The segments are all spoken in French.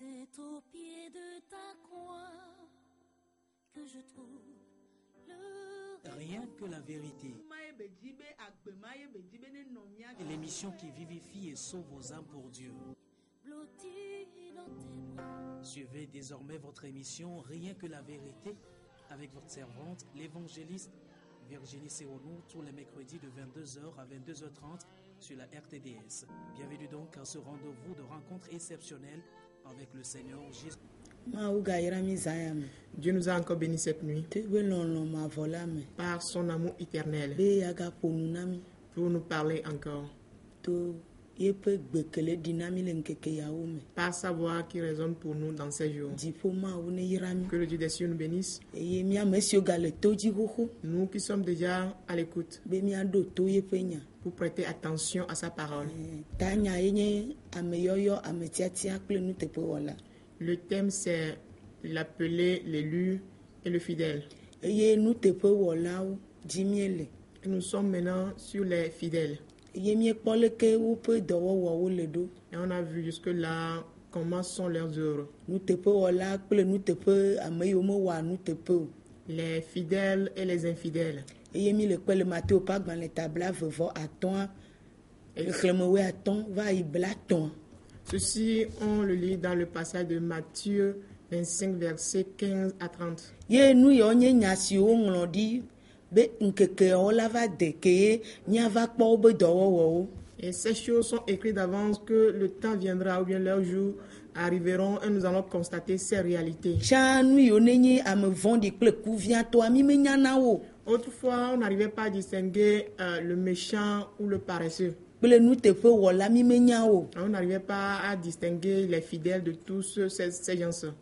C'est au pied de ta croix que je trouve le Rien que la vérité. L'émission qui vivifie et sauve vos âmes pour Dieu. blotti dans tes bras. Suivez désormais votre émission Rien que la vérité avec votre servante, l'évangéliste Virginie Seonou, tous les mercredis de 22h à 22h30 sur la RTDS. Bienvenue donc à ce rendez-vous de rencontre exceptionnelle avec le Seigneur Jésus. Dieu nous a encore bénis cette nuit par son amour éternel pour nous parler encore, par sa voix qui résonne pour nous dans ces jours. Que le Dieu des cieux nous bénisse. Nous qui sommes déjà à l'écoute pour prêter attention à sa parole. Le thème c'est l'appelé, l'élu et le fidèle. Et nous sommes maintenant sur les fidèles. Et on a vu jusque-là comment sont leurs œuvres. Les fidèles et les infidèles. Ceci, on le lit dans le passage de Matthieu 25, versets 15 à 30. Et ces choses sont écrites d'avance que le temps viendra ou bien leurs jours arriveront et nous allons constater ces réalités. Autrefois, on n'arrivait pas à distinguer le méchant ou le paresseux. On n'arrivait pas à distinguer les fidèles de tous ces gens-là.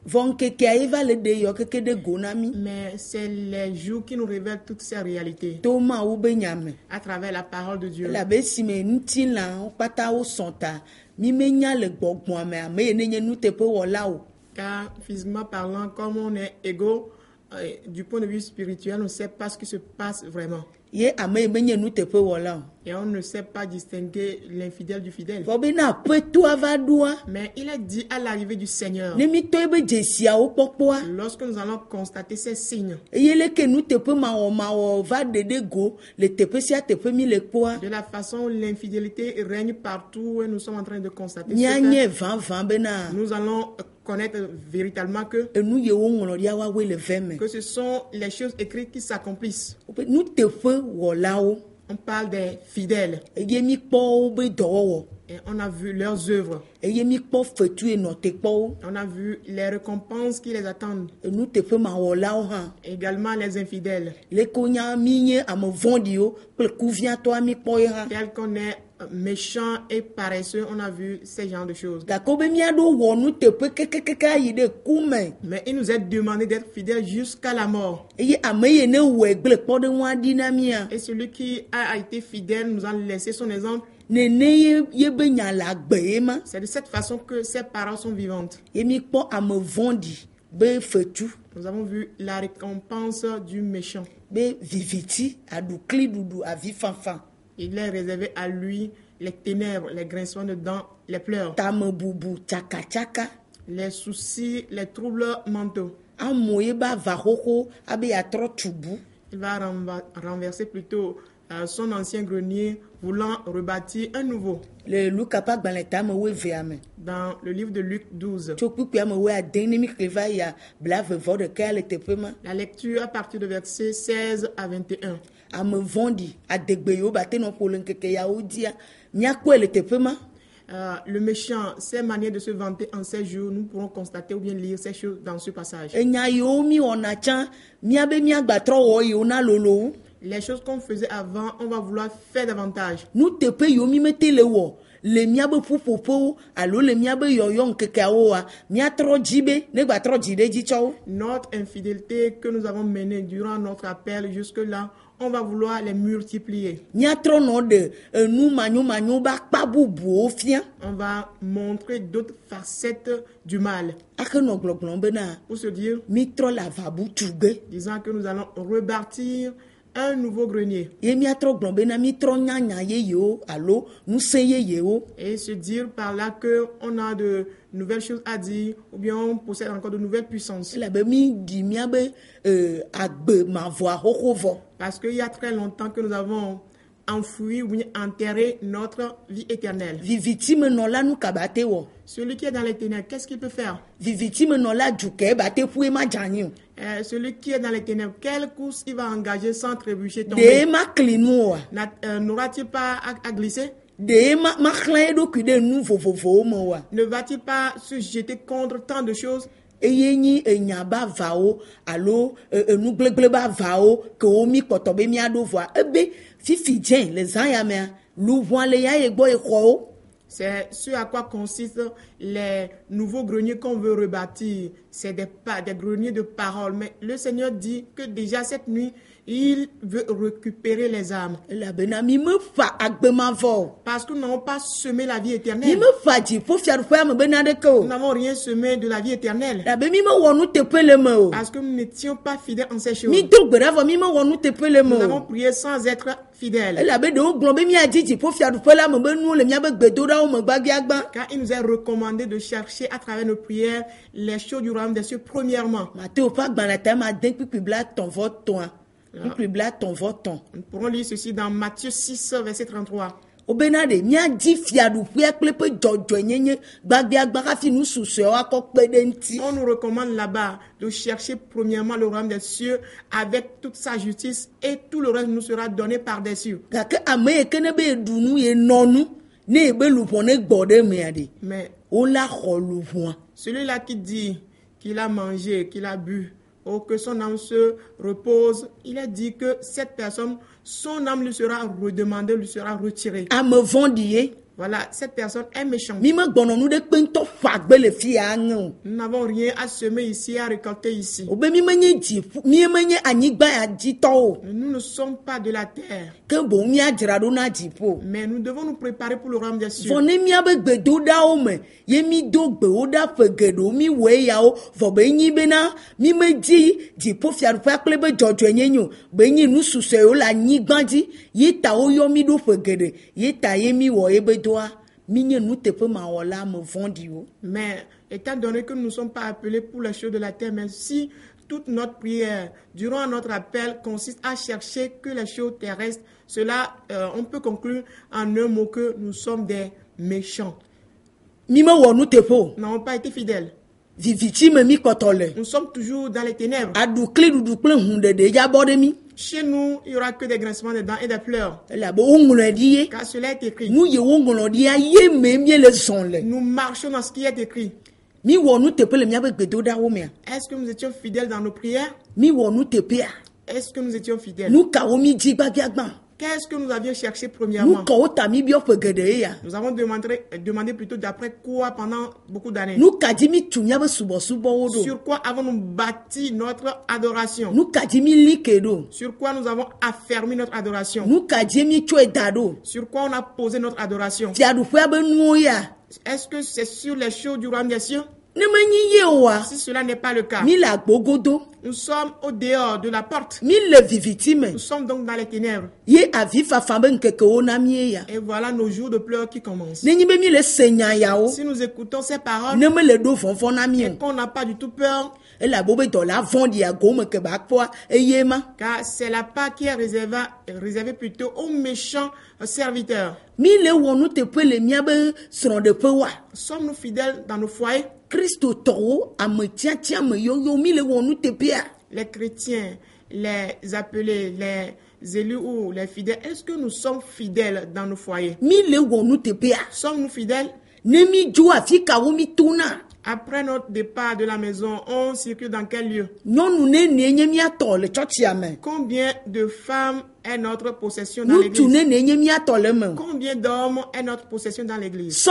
Mais c'est les jours qui nous révèlent toutes ces réalités à travers la parole de Dieu. Car physiquement parlant, comme on est égaux, du point de vue spirituel, on ne sait pas ce qui se passe vraiment. Et on ne sait pas distinguer l'infidèle du fidèle. Mais il est dit à l'arrivée du Seigneur, lorsque nous allons constater ces signes, de la façon où l'infidélité règne partout et nous sommes en train de constater nous allons connaître véritablement que ce sont les choses écrites qui s'accomplissent. On parle des fidèles. Et on a vu leurs œuvres. On a vu les récompenses qui les attendent. Également les infidèles. Tel qu'on est méchant et paresseux, on a vu ces genres de choses. Mais il nous est demandé d'être fidèles jusqu'à la mort. Et celui qui a été fidèle nous a laissé son exemple. C'est de cette façon que ces paroles sont vivantes. Nous avons vu la récompense du méchant. Il est réservé à lui les ténèbres, les grincements de dents, les pleurs, les soucis, les troubles mentaux. Il va renverser plutôt son ancien grenier, voulant rebâtir un nouveau. Dans le livre de Luc 12, la lecture à partir de versets 16 à 21. Le méchant, ses manières de se vanter en ces jours, nous pourrons constater ou bien lire ces choses dans ce passage. Les choses qu'on faisait avant, on va vouloir faire davantage. Notre infidélité que nous avons menée durant notre appel jusque-là, on va vouloir les multiplier. On va montrer d'autres facettes du mal. Pour se dire, disant que nous allons rebâtir un nouveau grenier. Et se dire par là qu'on a de nouvelles choses à dire ou bien on possède encore de nouvelles puissances. Parce qu'il y a très longtemps que nous avons enfoui ou enterré notre vie éternelle. Celui qui est dans les ténèbres, qu'est-ce qu'il peut faire? Celui qui est dans les ténèbres, quelle course il va engager sans trébucher tomber? N'aura-t-il pas à glisser? Ne va-t-il pas se jeter contre tant de choses? C'est ce à quoi consistent les nouveaux greniers qu'on veut rebâtir. C'est des greniers de parole. Mais le Seigneur dit que déjà cette nuit, il veut récupérer les âmes. Parce que nous n'avons pas semé la vie éternelle. Nous n'avons rien semé de la vie éternelle. Parce que nous n'étions pas fidèles en ces choses. Nous avons prié sans être fidèles. Car il nous est recommandé de chercher à travers nos prières les choses du royaume des cieux premièrement. Nous pourrons lire ceci dans Matthieu 6, verset 33. On nous recommande là-bas de chercher premièrement le royaume des cieux avec toute sa justice et tout le reste nous sera donné par-dessus. Mais celui-là qui dit qu'il a mangé, qu'il a bu, ou que son âme se repose, il a dit que cette personne, son âme lui sera redemandée, lui sera retirée. Voilà, cette personne est méchante. Nous n'avons rien à semer ici, à récolter ici. Nous ne sommes pas de la terre. Mais nous devons nous préparer pour le royaume des cieux. Mais étant donné que nous ne sommes pas appelés pour les choses de la terre, mais si toute notre prière durant notre appel consiste à chercher que les choses terrestres, cela, on peut conclure en un mot que nous sommes des méchants. Nous n'avons pas été fidèles. Nous sommes toujours dans les ténèbres. Chez nous, il n'y aura que des grincements de dents et des pleurs. Car cela est écrit. Nous marchons dans ce qui est écrit. Est-ce que nous étions fidèles dans nos prières? Est-ce que nous étions fidèles? Qu'est-ce que nous avions cherché premièrement? Nous avons demandé plutôt d'après quoi pendant beaucoup d'années. Sur quoi avons-nous bâti notre adoration? Sur quoi nous avons affermi notre adoration? Sur quoi on a posé notre adoration? Est-ce que c'est sur les choses du royaume des cieux? Si cela n'est pas le cas, nous sommes au dehors de la porte. Nous sommes donc dans les ténèbres. Et voilà nos jours de pleurs qui commencent. Si nous écoutons ces paroles et qu'on n'a pas du tout peur, car c'est la part qui est réservée plutôt aux méchants serviteurs. Sommes-nous fidèles dans nos foyers? Les chrétiens, les appelés, les élus ou les fidèles, est-ce que nous sommes fidèles dans nos foyers? Sommes-nous fidèles? Après notre départ de la maison, on circule dans quel lieu? Combien de femmes est notre possession dans l'église? Combien d'hommes est notre possession dans l'église?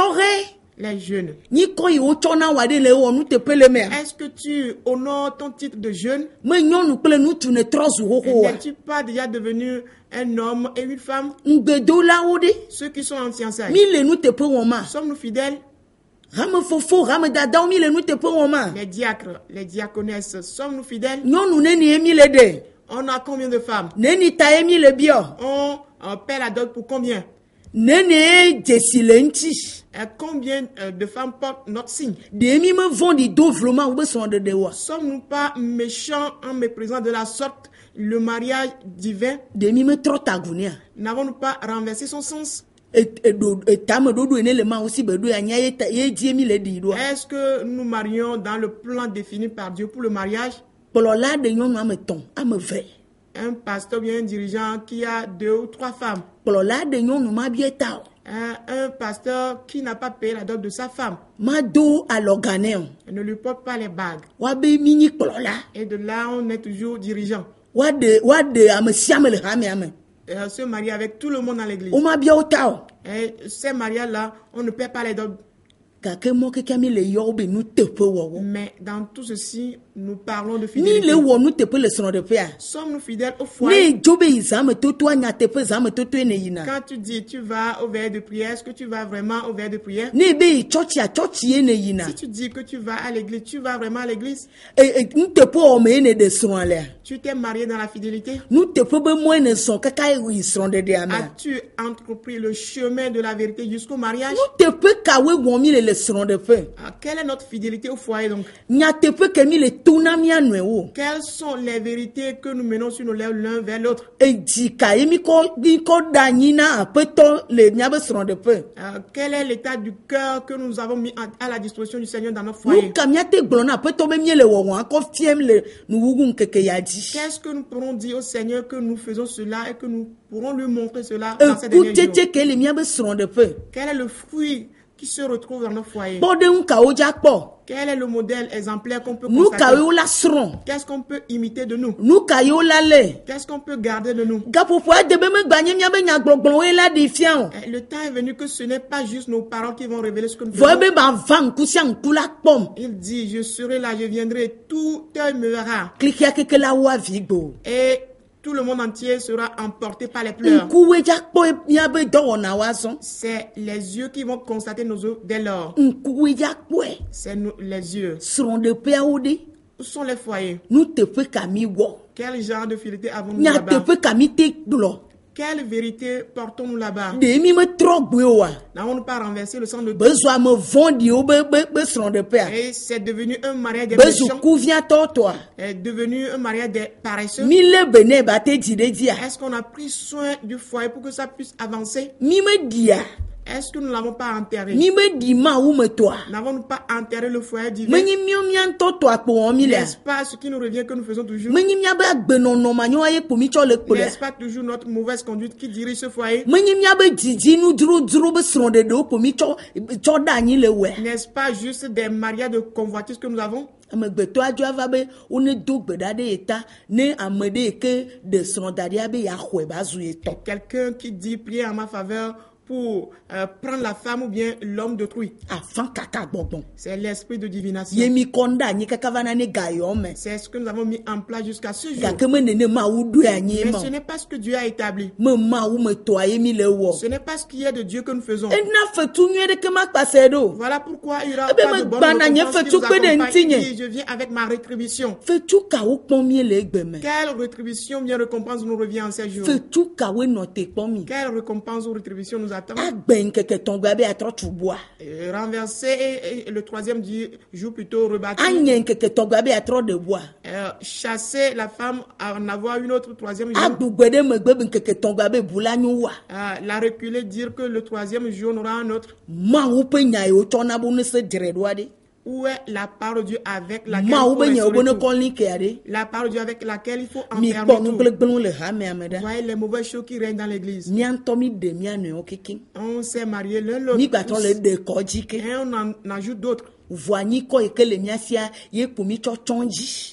Les jeunes. Est-ce que tu honores ton titre de jeune? N'es-tu pas déjà devenu un homme et une femme? Ceux qui sont en fiançailles. Sommes-nous fidèles? Les diacres, les diaconesses, sommes-nous fidèles? On a combien de femmes? Neni taemi le bio. On paie la dot pour combien? Nene jesilenti. Combien de femmes portent notre signe? Demi me vendi dovlement ou besoin de dewa. Sommes-nous pas méchants en méprisant de la sorte le mariage divin? Demi me trotagunia. N'avons-nous pas renversé son sens? Est-ce que nous marions dans le plan défini par Dieu pour le mariage? Un pasteur bien un dirigeant qui a 2 ou 3 femmes. Un pasteur qui n'a pas payé la dot de sa femme. Il ne lui porte pas les bagues. Et de là, on est toujours dirigeant. Se marier avec tout le monde dans l'église. Et ces mariages-là, on ne paie pas les dot. Mais dans tout ceci, nous parlons de fidélité. Sommes-nous fidèles au foyer? Quand tu dis tu vas au veille de prière, est-ce que tu vas vraiment au veille de prière? Si tu dis que tu vas à l'église, tu vas vraiment à l'église? Tu t'es marié dans la fidélité? As-tu entrepris le chemin de la vérité jusqu'au mariage? Quelle est notre fidélité au foyer donc? Quelles sont les vérités que nous menons sur nos lèvres l'un vers l'autre? Quel est l'état du cœur que nous avons mis à la disposition du Seigneur dans notre foyer? Qu'est-ce que nous pourrons dire au Seigneur que nous faisons cela et que nous pourrons lui montrer cela dans ces derniers jours? Quel est le fruit qui se retrouve dans nos foyers? Quel est le modèle exemplaire qu'on peut constater? Qu'est-ce qu'on peut imiter de nous? Qu'est-ce qu'on peut garder de nous? Le temps est venu que ce n'est pas juste nos paroles qui vont révéler ce que nous faisons. Il dit, je serai là, je viendrai, tout œil me verra. Et tout le monde entier sera emporté par les pleurs. C'est les yeux qui vont constater nos œuvres dès lors. C'est les yeux. Où sont les foyers? Quel genre de fidélité avons-nous là-bas? Quelle vérité portons-nous là-bas? N'avons-nous pas renversé le sang de Dieu? Et c'est devenu un mariage des méchants. C'est devenu un mariage des paresseux. Est-ce qu'on a pris soin du foyer pour que ça puisse avancer? Est-ce que nous ne l'avons pas enterré? N'avons-nous pas enterré le foyer divin? N'est-ce pas ce qui nous revient que nous faisons toujours? N'est-ce pas toujours notre mauvaise conduite qui dirige ce foyer? N'est-ce pas juste des mariages de convoitise que nous avons? Quelqu'un qui dit prier en ma faveur pour prendre la femme ou bien l'homme d'autrui. C'est l'esprit de divination. C'est ce que nous avons mis en place jusqu'à ce jour. Mais ce n'est pas ce que Dieu a établi. Ce n'est pas ce qui est de Dieu que nous faisons. Voilà pourquoi il n'y aura pas de bonne récompense qui nous accompagne. Je viens avec ma rétribution. Quelle rétribution, bien récompense nous revient en ces jours? Quelle récompense ou rétribution nous attend? Renverser et le troisième jour plutôt rebattu. Chasser la femme à en avoir une autre troisième jour. La reculer, dire que le troisième jour on aura un autre. Où est la parole de Dieu avec laquelle la parole de Dieu avec laquelle il faut enfermer tout? Voyez les mauvaises choses qui règnent dans l'église. On s'est marié l'un l'autre et on en ajoute d'autres.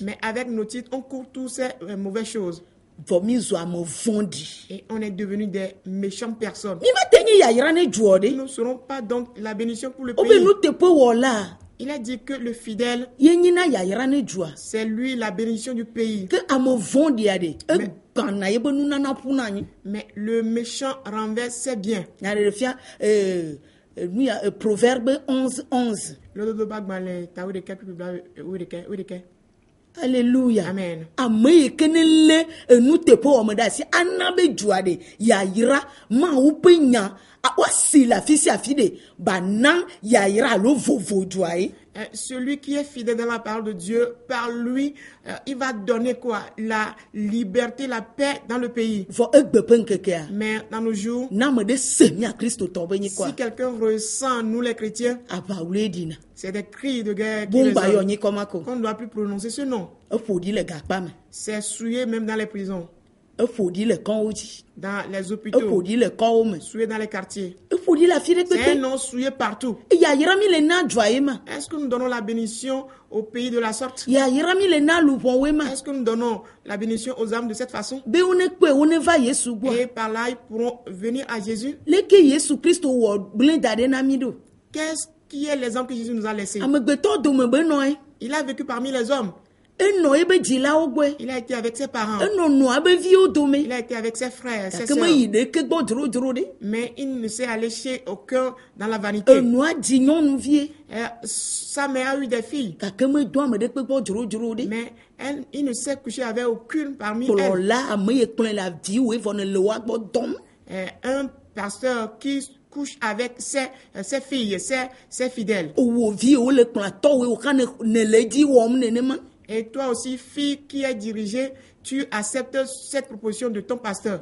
Mais avec nos titres, on court toutes ces mauvaises choses. Et on est devenu des méchantes personnes. Nous ne serons pas donc la bénédiction pour le pays. Il a dit que le fidèle, c'est lui la bénédiction du pays. Mais le méchant renverse ses biens. Proverbe 11:11. Alléluia. Amen. Ameye kenele enu tepo omedasi anabe juade ya yira ma upenya awasi la fisi afide bana ya yira lo vovo juai. Celui qui est fidèle dans la parole de Dieu, par lui, il va donner quoi? La liberté, la paix dans le pays. Mais dans nos jours, si quelqu'un ressent, nous les chrétiens, c'est des cris de guerre qui résonnent, qu'on ne doit plus prononcer ce nom. C'est souillé même dans les prisons, dans les hôpitaux, souillé dans les quartiers. C'est un nom souillé partout. Est-ce que nous donnons la bénédiction au pays de la sorte? Est-ce que nous donnons la bénédiction aux âmes de cette façon? Et par là, ils pourront venir à Jésus. Qu'est-ce qui est l'exemple que Jésus nous a laissé? Il a vécu parmi les hommes. Il a été avec ses parents. Il a été avec ses frères, ses sœurs. Mais il ne s'est allé chez aucun dans la vanité. Sa mère a eu des filles. Mais il ne s'est couché avec aucune parmi elles. Un pasteur qui couche avec ses filles, ses fidèles. Et toi aussi, fille qui est dirigée, tu acceptes cette proposition de ton pasteur.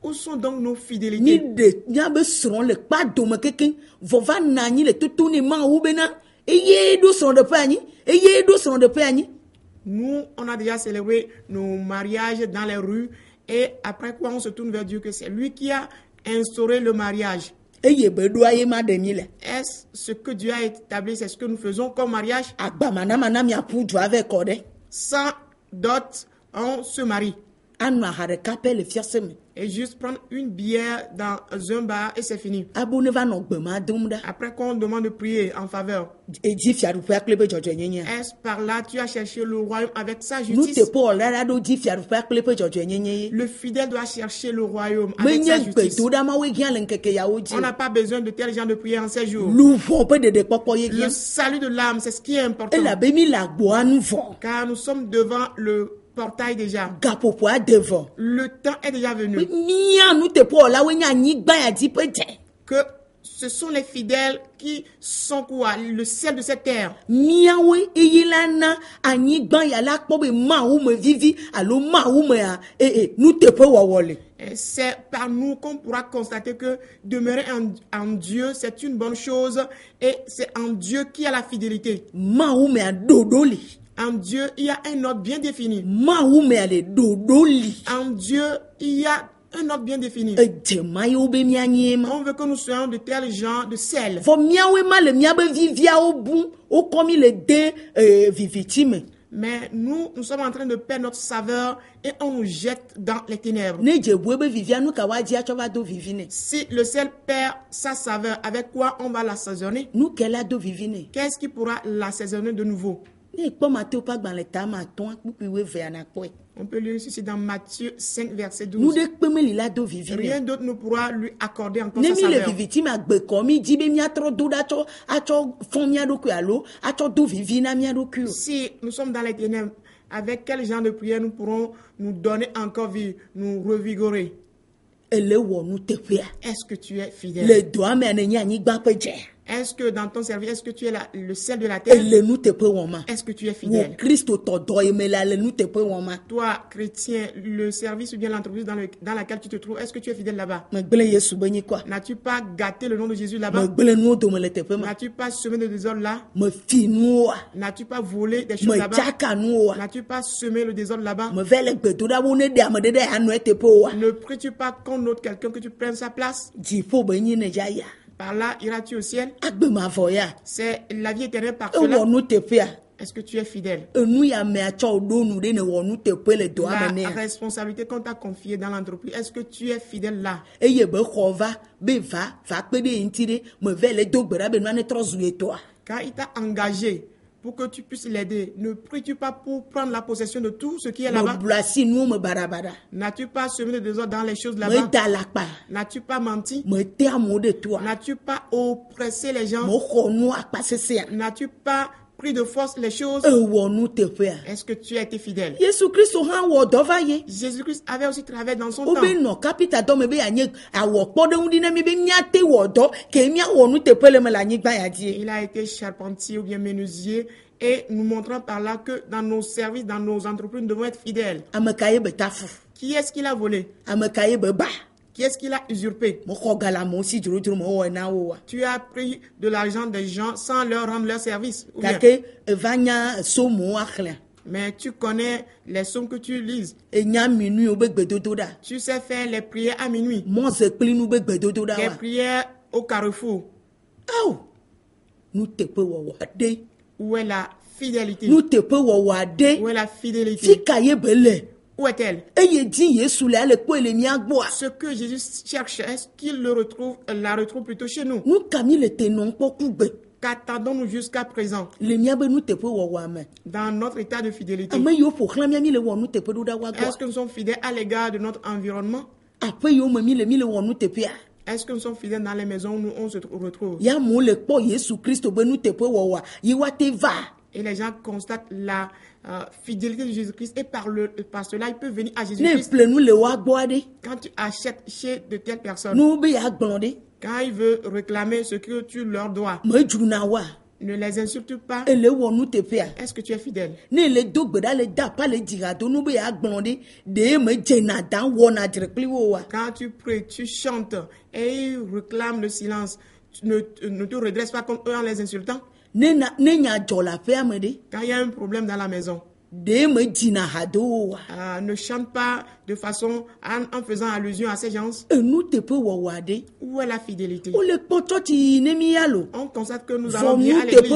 Où sont donc nos fidélités? Nous, on a déjà célébré nos mariages dans les rues et après quoi on se tourne vers Dieu que c'est lui qui a instauré le mariage. Est-ce ce que Dieu a établi, c'est ce que nous faisons comme mariage? Sans dot, on se marie. Et juste prendre une bière dans un bar et c'est fini. Après qu'on demande de prier en faveur. Est-ce par là tu as cherché le royaume avec sa justice? Le fidèle doit chercher le royaume avec sa justice. On n'a pas besoin de tel genre de prière en ces jours. Le salut de l'âme, c'est ce qui est important. Car nous sommes devant le portail déjà. Le temps est déjà venu. Que ce sont les fidèles qui sont quoi? Le ciel de cette terre. C'est par nous qu'on pourra constater que demeurer en Dieu, c'est une bonne chose et c'est en Dieu qu'il y a la fidélité. En Dieu, il y a un ordre bien défini. En Dieu, il y a un ordre bien défini. On veut que nous soyons de tels gens de sel. Mais nous sommes en train de perdre notre saveur et on nous jette dans les ténèbres. Si le sel perd sa saveur, avec quoi on va l'assaisonner? Qu'est-ce qui pourra l'assaisonner de nouveau? On peut lire ceci dans Matthieu 5, verset 12. Rien d'autre ne pourra lui accorder encore sa saveur. Si nous sommes dans les ténèbres, avec quel genre de prière nous pourrons nous donner encore vie, nous revigorer? Est-ce que tu es fidèle? Est-ce que dans ton service, est-ce que tu es le sel de la terre? Est-ce que tu es fidèle? Toi, chrétien, le service ou bien l'entreprise dans laquelle tu te trouves, est-ce que tu es fidèle là-bas? N'as-tu pas gâté le nom de Jésus là-bas? N'as-tu pas semé de désordre là? N'as-tu pas volé des choses là-bas? N'as-tu pas semé le désordre là-bas? Ne pries-tu pas qu'on ôte quelqu'un, que tu prennes sa place? Par là, iras-tu au ciel? C'est la vie éternelle par cela. Est-ce que tu es fidèle? La responsabilité qu'on t'a confiée dans l'entreprise, est-ce que tu es fidèle là? Car il t'a engagé pour que tu puisses l'aider. Ne pries-tu pas pour prendre la possession de tout ce qui est là-bas? N'as-tu pas semé de désordre dans les choses là-bas? N'as-tu pas menti? N'as-tu pas oppressé les gens? N'as-tu pas pris de force les choses. Est-ce que tu as été fidèle? Jésus-Christ avait aussi travaillé dans son temps. Il a été charpentier ou bien menuisier et nous montrant par là que dans nos services, dans nos entreprises, nous devons être fidèles. Qui est-ce qu'il a volé? Qui est-ce qu'il a usurpé? Tu as pris de l'argent des gens sans leur rendre leur service. Mais tu connais les sommes que tu lises. Tu sais faire les prières à minuit. Les prières au carrefour. Où est la fidélité? Où est la fidélité? Où est-elle? Ce que Jésus cherche, est-ce qu'il la retrouve plutôt chez nous? Qu'attendons-nous jusqu'à présent? Dans notre état de fidélité, est-ce que nous sommes fidèles à l'égard de notre environnement? Est-ce que nous sommes fidèles dans les maisons où on se retrouve? Et les gens constatent la fidélité de Jésus-Christ et par cela, ils peuvent venir à Jésus-Christ. Quand tu achètes chez de telles personnes, quand ils veulent réclamer ce que tu leur dois, ne les insulte pas. Est-ce que tu es fidèle? Quand tu pries, tu chantes et ils réclament le silence, tu ne te redresses pas comme eux en les insultant. Quand il y a un problème dans la maison, ne chante pas de façon en faisant allusion à ces gens. Où est la fidélité? On constate que nous allons bien à l'église.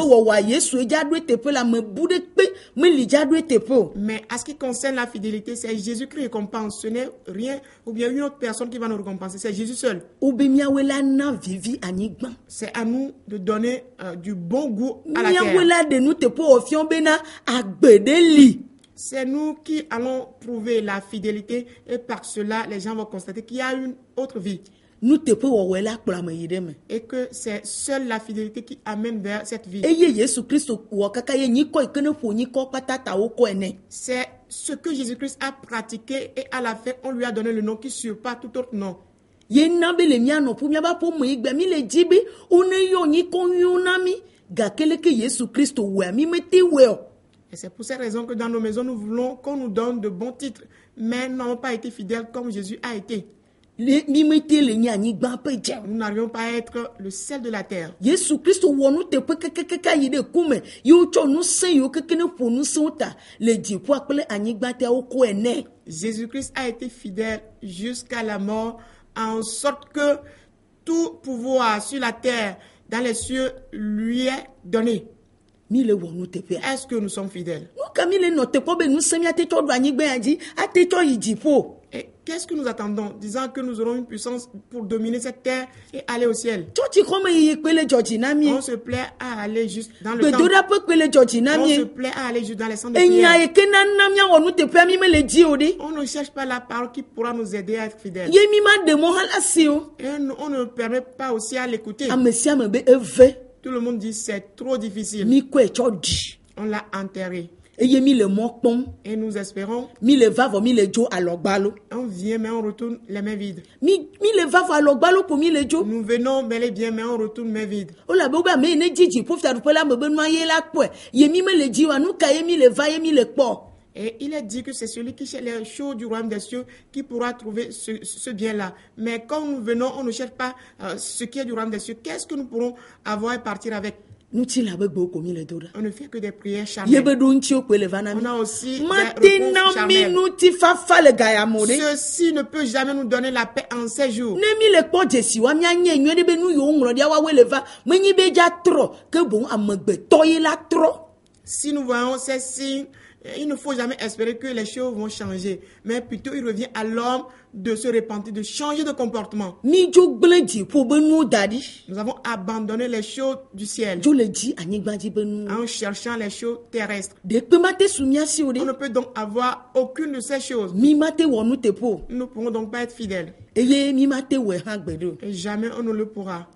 Mais à ce qui concerne la fidélité, c'est Jésus qui récompense. Ce n'est rien ou bien une autre personne qui va nous récompenser. C'est Jésus seul. C'est à nous de donner du bon goût à la terre. C'est nous qui allons prouver la fidélité et par cela, les gens vont constater qu'il y a une autre vie. Et que c'est seule la fidélité qui amène vers cette vie. C'est ce que Jésus-Christ a pratiqué et à la fin, on lui a donné le nom qui surpasse tout autre nom. Et c'est pour cette raison que dans nos maisons, nous voulons qu'on nous donne de bons titres, mais nous n'avons pas été fidèles comme Jésus a été. Nous n'arrivons pas à être le sel de la terre. Jésus-Christ a été fidèle jusqu'à la mort, en sorte que tout pouvoir sur la terre, dans les cieux, lui est donné. Est-ce que nous sommes fidèles? Et qu'est-ce que nous attendons, disant que nous aurons une puissance pour dominer cette terre et aller au ciel? On se plaît à aller juste dans le temple. On se plaît à aller juste dans les centres de prière. On ne cherche pas la parole qui pourra nous aider à être fidèles. Et on ne permet pas aussi à l'écouter. Tout le monde dit c'est trop difficile. On l'a enterré. Et nous espérons. On vient mais on retourne les mains vides. Nous venons bel et bien mais on retourne mains vides. Et il est dit que c'est celui qui cherche les choses du royaume des cieux qui pourra trouver ce bien-là. Mais quand nous venons, on ne cherche pas ce qui est du royaume des cieux. Qu'est-ce que nous pourrons avoir et partir avec? On ne fait que des prières charnelles. On a aussi des repos charnels. Ceci ne peut jamais nous donner la paix en ces jours. Si nous voyons ces signes, il ne faut jamais espérer que les choses vont changer. Mais plutôt, il revient à l'homme de se repentir, de changer de comportement. Nous avons abandonné les choses du ciel en cherchant les choses terrestres. On ne peut donc avoir aucune de ces choses. Nous ne pourrons donc pas être fidèles. Et jamais on ne le pourra.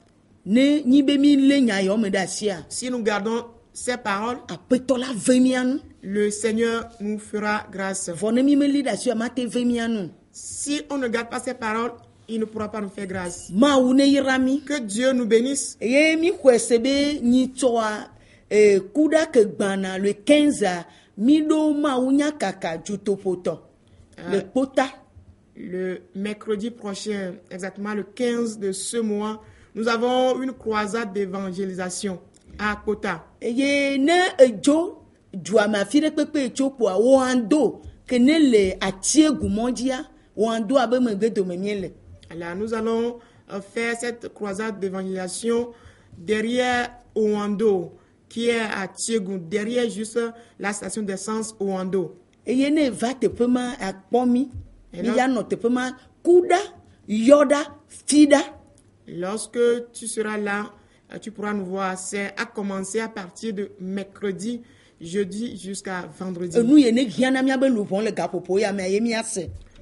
Si nous gardons ces paroles, apetola vemianu. le Seigneur nous fera grâce. Vonemi me lida sur amate vemianu. Si on ne garde pas ces paroles, il ne pourra pas nous faire grâce. Ma une irami. Que Dieu nous bénisse. Ye mi kwesebe ni toa kuda ke gbana le 15 mi do ma unya kaka jutopoto. Le pota. Le mercredi prochain, exactement le 15 de ce mois, nous avons une croisade d'évangélisation à Kota. Ye ne ejo duama fire pepe ejo po wando ke ne le atie gumondia wando abeme gbedo memiele. Alors, nous allons faire cette croisade d'évangélisation derrière Ouando, qui est à Tiegou, derrière juste la station d'essence Ouando. Et il ne va te pema à Pomi, il y a notre pema Kuda, Yoda, Fida. Lorsque tu seras là, tu pourras nous voir. C'est à commencer à partir de mercredi, jeudi jusqu'à vendredi. Nous, il n'y a pas de gapopo,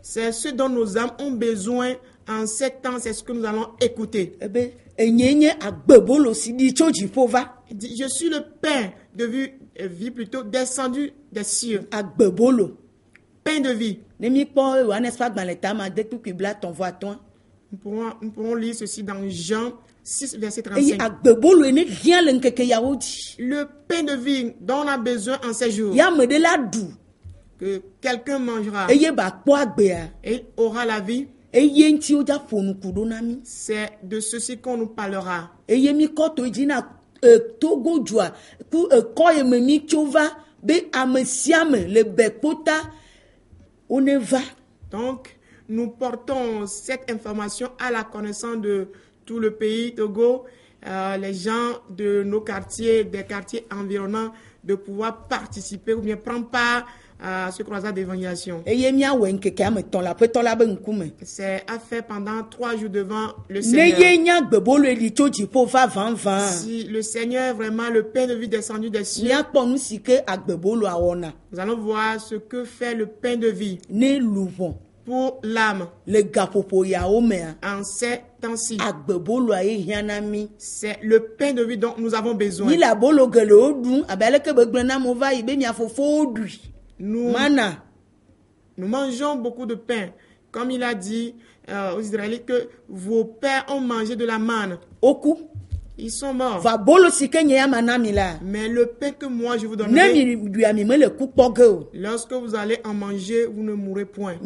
c'est ce dont nos âmes ont besoin en ces temps, c'est ce que nous allons écouter. Je suis le pain de vie plutôt descendu des cieux. Pain de vie. Nous pourrons lire ceci dans Jean 6, verset 35. Le pain de vie dont on a besoin en ces jours. Que quelqu'un mangera et il aura la vie. C'est de ceci qu'on nous parlera. Donc, nous portons cette information à la connaissance de tout le pays Togo, les gens de nos quartiers, des quartiers environnants, de pouvoir participer ou bien prendre part à ce croisade d'évangélisation. C'est à faire pendant 3 jours devant le Seigneur. Si le Seigneur est vraiment le pain de vie descendu des cieux, nous allons voir ce que fait le pain de vie pour l'âme en ces temps-ci. C'est le pain de vie dont nous avons besoin. Nous mangeons beaucoup de pain. Comme il a dit aux Israélites que vos pères ont mangé de la manne. Ils sont morts. Mais le pain que moi je vous donnerai, lorsque vous allez en manger, vous ne mourrez point.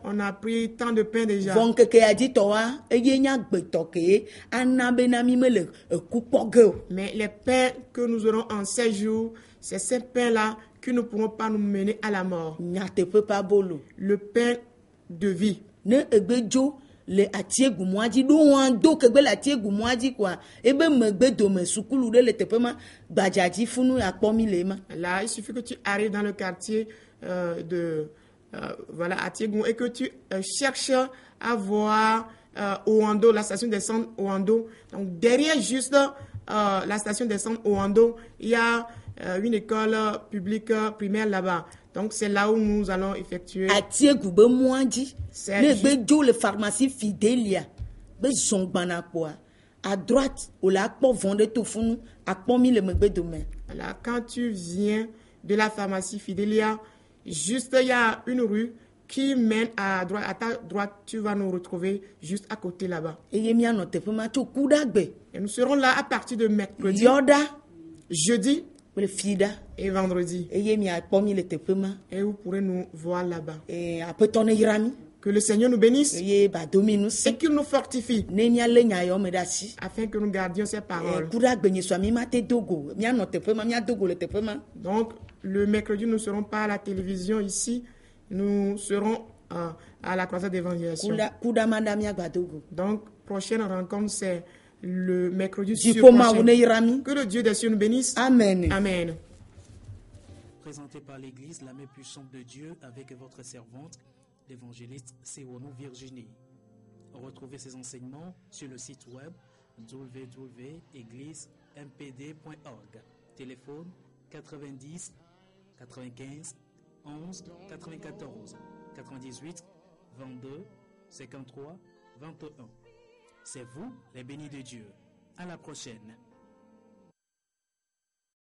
On a pris tant de pain déjà. Mais les pains que nous aurons en ces jours, c'est ces pains-là qui ne pourront pas nous mener à la mort. Le pain de vie. Le le atiegu moaji do wan do kegbe la atiegu moaji kwa ebe megbe do me sukulu de le tepema bajaji funu akpomi lema. Là, il suffit que tu arrives dans le quartier voilà Atiegu et que tu cherches à voir Ouando, la station d'essence Ouando. Donc derrière juste la station d'essence Ouando, il y a une école publique primaire là-bas. Donc c'est là où nous allons effectuer. Atiegu be moaji. Le bejo le pharmacie Fidelia. Be zongbana kwa. À droite, on l'a pas vendu tout funu, à pas mis le megbe demain. Là, quand tu viens de la pharmacie Fidelia, juste il y a une rue qui mène à droite. À ta droite, tu vas nous retrouver juste à côté là-bas. Et nous serons là à partir de mercredi, jeudi et vendredi. Et vous pourrez nous voir là-bas. Que le Seigneur nous bénisse et qu'il nous fortifie afin que nous gardions ses paroles. Donc, le mercredi, nous ne serons pas à la télévision ici. Nous serons à la croisade d'évangélisation. Donc, prochaine rencontre, c'est le mercredi prochain. Que le Dieu des cieux nous bénisse. Amen. Amen. Présenté par l'Église, la main puissante de Dieu avec votre servante, l'évangéliste Sewono Virginie. Retrouvez ces enseignements sur le site web www.égliseMPD.org. Téléphone 90 95 11 94 98 22 53 21. C'est vous les bénis de Dieu. À la prochaine.